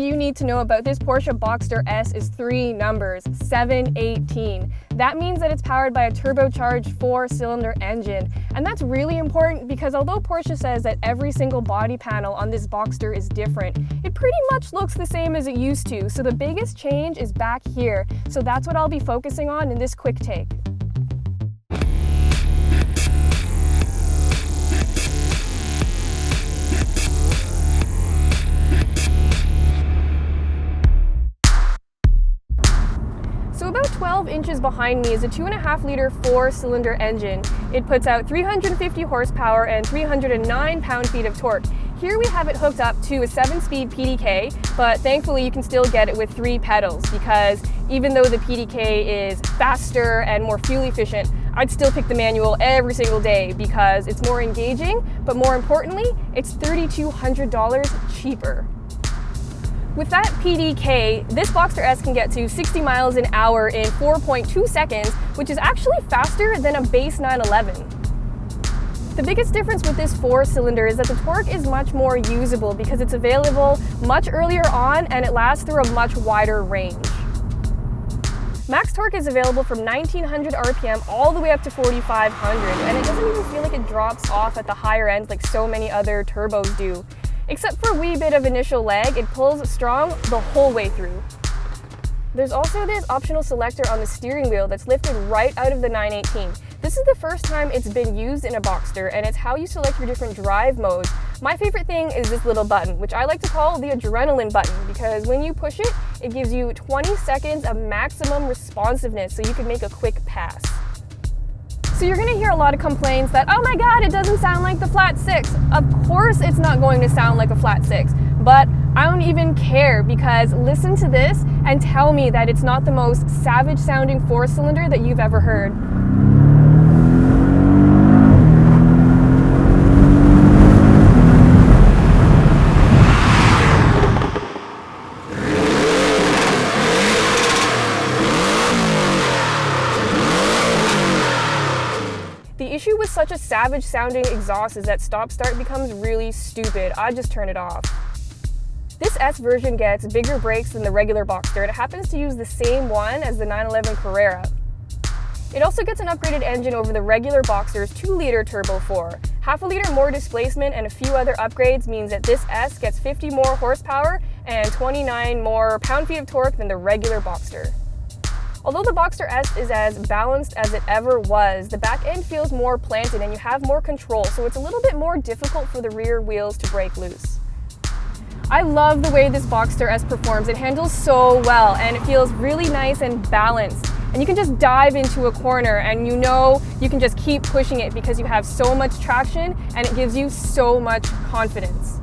you need to know about this Porsche Boxster S is 3 numbers, 718. That means that it's powered by a turbocharged 4-cylinder engine. And that's really important because although Porsche says that every single body panel on this Boxster is different, it pretty much looks the same as it used to. So the biggest change is back here. So that's what I'll be focusing on in this quick take. So about 12 inches behind me is a 2.5-liter 4-cylinder engine. It puts out 350 horsepower and 309 pound-feet of torque. Here we have it hooked up to a 7-speed PDK, but thankfully you can still get it with 3 pedals because even though the PDK is faster and more fuel efficient, I'd still pick the manual every single day because it's more engaging, but more importantly, it's $3,200 cheaper. With that PDK, this Boxster S can get to 60 miles an hour in 4.2 seconds, which is actually faster than a base 911. The biggest difference with this 4-cylinder is that the torque is much more usable because it's available much earlier on and it lasts through a much wider range. Max torque is available from 1900 RPM all the way up to 4500, and it doesn't even feel like it drops off at the higher end like so many other turbos do. Except for a wee bit of initial lag, it pulls strong the whole way through. There's also this optional selector on the steering wheel that's lifted right out of the 918. This is the first time it's been used in a Boxster, and it's how you select your different drive modes. My favorite thing is this little button, which I like to call the adrenaline button, because when you push it, it gives you 20 seconds of maximum responsiveness so you can make a quick pass. So you're gonna hear a lot of complaints that, oh my god, it doesn't sound like the flat 6. Of course it's not going to sound like a flat 6, but I don't even care because listen to this and tell me that it's not the most savage sounding 4-cylinder that you've ever heard. The issue with such a savage sounding exhaust is that stop-start becomes really stupid. I just turn it off. This S version gets bigger brakes than the regular Boxster, and it happens to use the same one as the 911 Carrera. It also gets an upgraded engine over the regular Boxster's 2-liter Turbo 4. Half a liter more displacement and a few other upgrades means that this S gets 50 more horsepower and 29 more pound-feet of torque than the regular Boxster. Although the Boxster S is as balanced as it ever was, the back end feels more planted and you have more control, so it's a little bit more difficult for the rear wheels to break loose. I love the way this Boxster S performs. It handles so well and it feels really nice and balanced. And you can just dive into a corner and you know you can just keep pushing it because you have so much traction and it gives you so much confidence.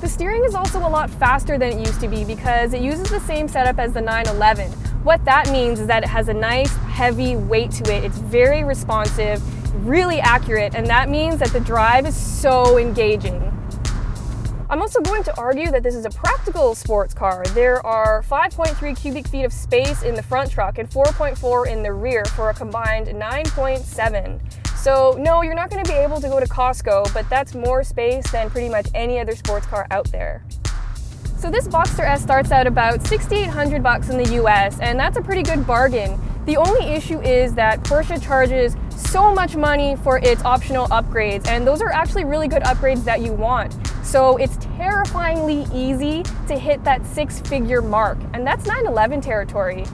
The steering is also a lot faster than it used to be because it uses the same setup as the 911. What that means is that it has a nice heavy weight to it. It's very responsive, really accurate, and that means that the drive is so engaging. I'm also going to argue that this is a practical sports car. There are 5.3 cubic feet of space in the front truck and 4.4 in the rear for a combined 9.7. So no, you're not going to be able to go to Costco, but that's more space than pretty much any other sports car out there. So this Boxster S starts out about $6,800 in the US, and that's a pretty good bargain. The only issue is that Porsche charges so much money for its optional upgrades, and those are actually really good upgrades that you want. So it's terrifyingly easy to hit that 6-figure mark, and that's 911 territory.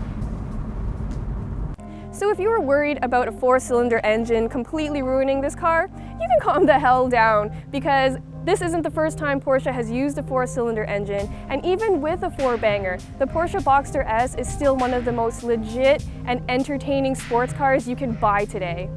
So if you were worried about a 4-cylinder engine completely ruining this car, you can calm the hell down because this isn't the first time Porsche has used a 4-cylinder engine, and even with a 4-banger, the Porsche Boxster S is still one of the most legit and entertaining sports cars you can buy today.